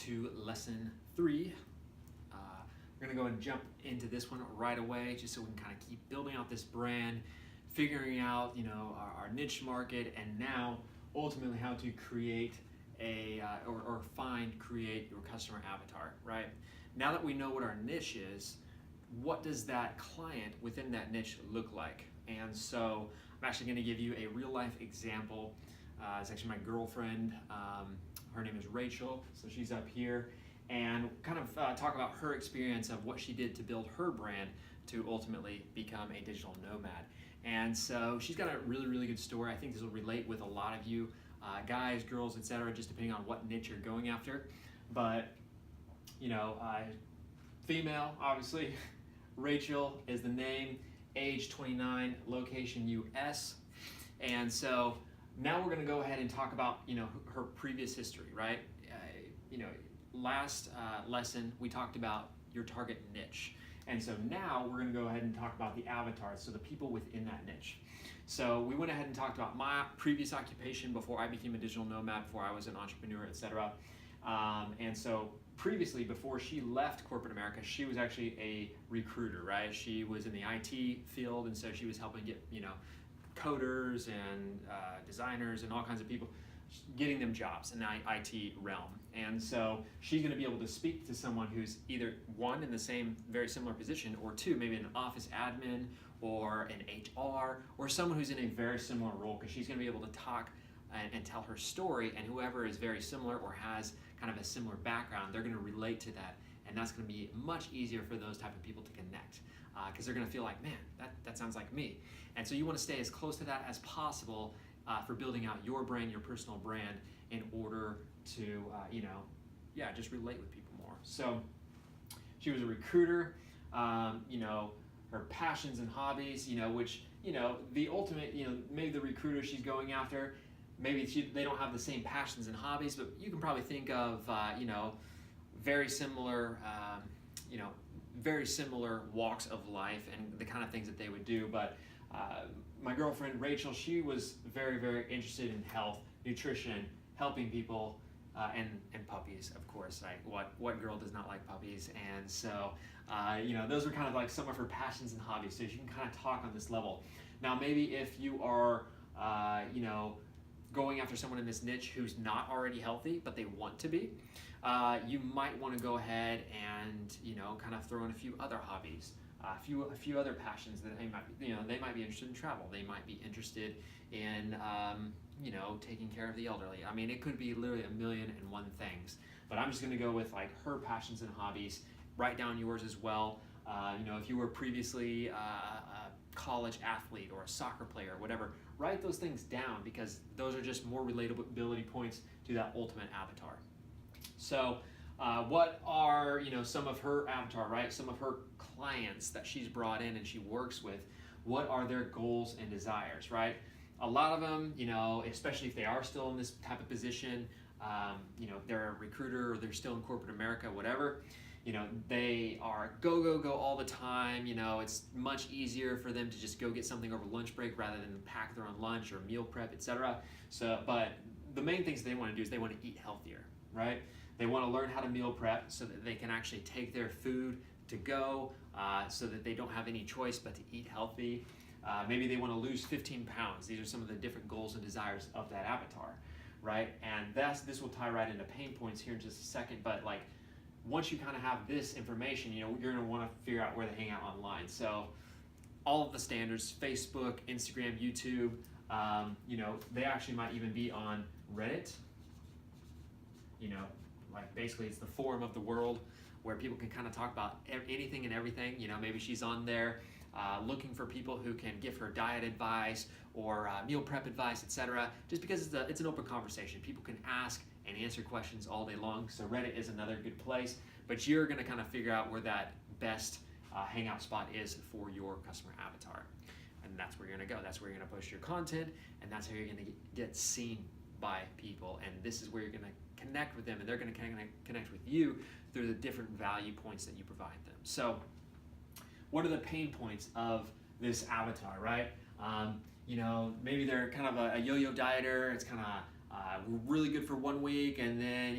to lesson 3. We're gonna go ahead and jump into this one right away, just so we can kind of keep building out this brand, figuring out our niche market, and now ultimately how to create a create your customer avatar. Right now that we know what our niche is, what does that client within that niche look like? And so I'm actually going to give you a real life example. It's actually my girlfriend. Her name is Rachel, so she's up here, and kind of talk about her experience of what she did to build her brand to ultimately become a digital nomad. And so she's got a really, really good story. I think this will relate with a lot of you, guys, girls, etc., just depending on what niche you're going after. But, female, obviously. Rachel is the name, age 29, location US. And so now we're going to go ahead and talk about, her previous history, right? Last lesson we talked about your target niche. And so now we're going to go ahead and talk about the avatars, so the people within that niche. So we went ahead and talked about my previous occupation before I became a digital nomad, before I was an entrepreneur, etc. And so previously, before she left corporate America, she was actually a recruiter, right? She was in the IT field, and so she was helping get, coders and designers and all kinds of people, getting them jobs in the IT realm. And so she's going to be able to speak to someone who's either one, in the same very similar position, or two, maybe an office admin or an HR, or someone who's in a very similar role, because she's going to be able to talk and tell her story, and whoever is very similar or has kind of a similar background, they're going to relate to that, and that's going to be much easier for those type of people to connect, because they're going to feel like, man, that sounds like me. And so you want to stay as close to that as possible for building out your brand, your personal brand, in order to just relate with people more. So she was a recruiter. Her passions and hobbies, which the ultimate, maybe the recruiter she's going after, maybe they don't have the same passions and hobbies, but you can probably think of very similar walks of life and the kind of things that they would do. But my girlfriend Rachel, she was very, very interested in health, nutrition, helping people, and puppies, of course. Like what girl does not like puppies? And so those were kind of like some of her passions and hobbies. So you can kind of talk on this level. Now maybe if you are going after someone in this niche who's not already healthy but they want to be, you might want to go ahead and kind of throw in a few other hobbies, a few other passions that they might be interested in travel. They might be interested in taking care of the elderly. I mean, it could be literally 1,000,001 things. But I'm just going to go with like her passions and hobbies. Write down yours as well. If you were previously a college athlete or a soccer player or whatever, write those things down, because those are just more relatability points to that ultimate avatar. So what are some of her avatar, right? Some of her clients that she's brought in and she works with, what are their goals and desires, right? A lot of them, especially if they are still in this type of position, they're a recruiter or they're still in corporate America, whatever, they are go all the time. It's much easier for them to just go get something over lunch break rather than pack their own lunch or meal prep, etc. So, but the main things they want to do is they want to eat healthier, right? They want to learn how to meal prep so that they can actually take their food to go, so that they don't have any choice but to eat healthy. Maybe they want to lose 15 pounds. These are some of the different goals and desires of that avatar, right? And this will tie right into pain points here in just a second. But like, once you kind of have this information, you're going to want to figure out where they hang out online. So all of the standards: Facebook, Instagram, YouTube. They actually might even be on Reddit. Like basically it's the forum of the world where people can kind of talk about anything and everything. Maybe she's on there looking for people who can give her diet advice or meal prep advice, etc. Just because it's an open conversation. People can ask and answer questions all day long. So Reddit is another good place, but you're going to kind of figure out where that best hangout spot is for your customer avatar. And that's where you're going to go. That's where you're going to post your content, and that's how you're going to get seen by people. And this is where you're going to connect with them, and they're going to connect with you through the different value points that you provide them. So what are the pain points of this avatar, right? Maybe they're kind of a yo-yo dieter. It's kind of really good for 1 week, and then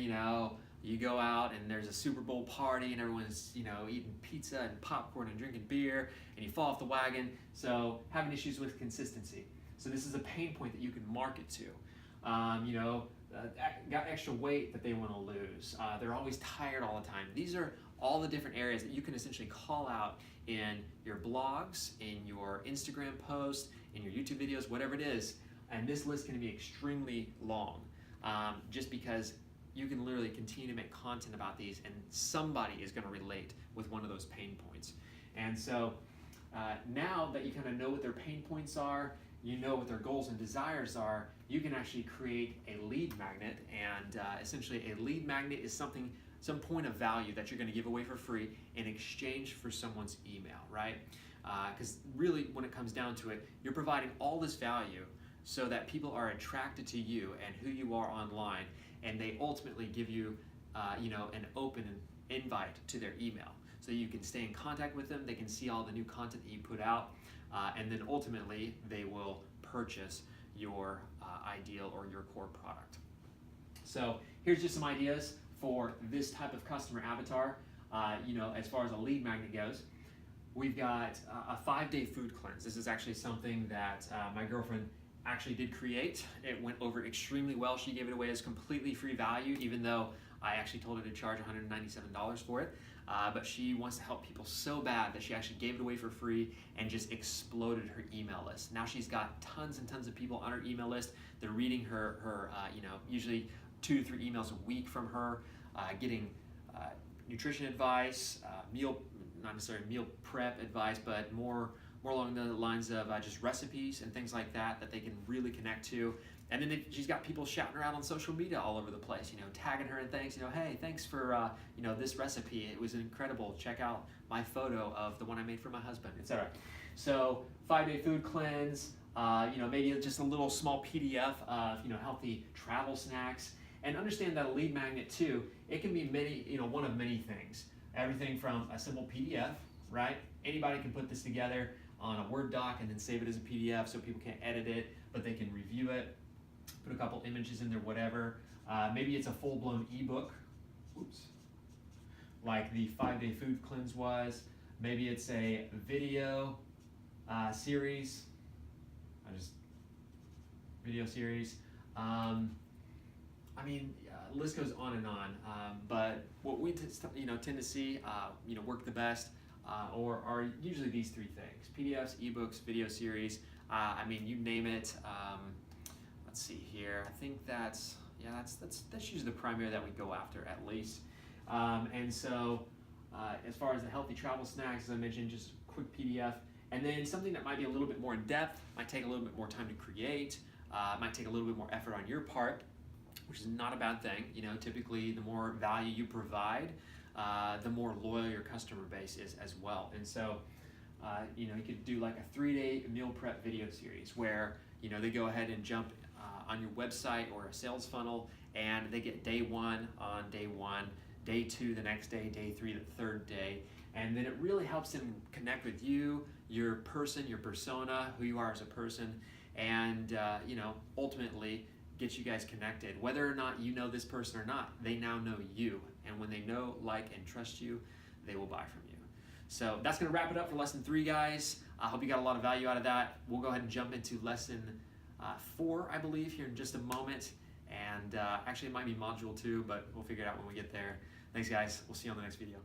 you go out and there's a Super Bowl party and everyone's, you know, eating pizza and popcorn and drinking beer, and you fall off the wagon. So having issues with consistency. So this is a pain point that you can market to. You know, got extra weight that they want to lose. They're always tired all the time. These are all the different areas that you can essentially call out in your blogs, in your Instagram posts, in your YouTube videos, whatever it is. And this list can be extremely long, just because you can literally continue to make content about these, and somebody is going to relate with one of those pain points. And so now that you kind of know what their pain points are, you know what their goals and desires are, you can actually create a lead magnet. And essentially a lead magnet is some point of value that you're going to give away for free in exchange for someone's email, right? Because really, when it comes down to it, you're providing all this value so that people are attracted to you and who you are online, and they ultimately give you, you know, an open invite to their email. So you can stay in contact with them, they can see all the new content that you put out, and then ultimately they will purchase your ideal or your core product. So here's just some ideas for this type of customer avatar. You know, as far as a lead magnet goes, we've got a 5-day food cleanse. This is actually something that my girlfriend actually did create. It went over extremely well. She gave it away as completely free value, even though I actually told her to charge $197 for it. But she wants to help people so bad that she actually gave it away for free and just exploded her email list. Now she's got tons and tons of people on her email list. They're reading her you know, usually 2 to 3 emails a week from her, getting nutrition advice, not necessarily meal prep advice, but more along the lines of just recipes and things like that they can really connect to. And then she's got people shouting her out on social media all over the place, you know, tagging her and things, you know, hey, thanks for, you know, this recipe. It was incredible. Check out my photo of the one I made for my husband, etc. So 5-day food cleanse, you know, maybe just a little small PDF of, you know, healthy travel snacks. And understand that a lead magnet too, it can be many, you know, one of many things. Everything from a simple PDF, right? Anybody can put this together on a Word doc and then save it as a PDF so people can't edit it, but they can review it, put a couple images in there, whatever. Maybe it's a full-blown ebook, like the 5-day food cleanse was. Maybe it's a video series, video series. I mean, list goes on and on. But what we tend to see, you know, work the best, or are usually these 3 things: PDFs, ebooks, video series. I mean, you name it. Let's see here. I think that's usually the primary that we go after, at least. And so, as far as the healthy travel snacks, as I mentioned, just a quick PDF, and then something that might be a little bit more in depth, might take a little bit more time to create, might take a little bit more effort on your part, which is not a bad thing. You know, typically the more value you provide, the more loyal your customer base is as well. And so, you know, you could do like a 3-day meal prep video series where, you know, they go ahead and jump on your website or a sales funnel, and they get day 1 on day 1, day 2 the next day, day 3 the 3rd day, and then it really helps them connect with you, your person, your persona, who you are as a person, and you know, ultimately get you guys connected. Whether or not you know this person or not, they now know you, and when they know, like, and trust you, they will buy from you. So that's going to wrap it up for lesson 3, guys. I hope you got a lot of value out of that. We'll go ahead and jump into lesson 4, I believe, here in just a moment. And actually, it might be module 2, but we'll figure it out when we get there. Thanks, guys. We'll see you on the next video.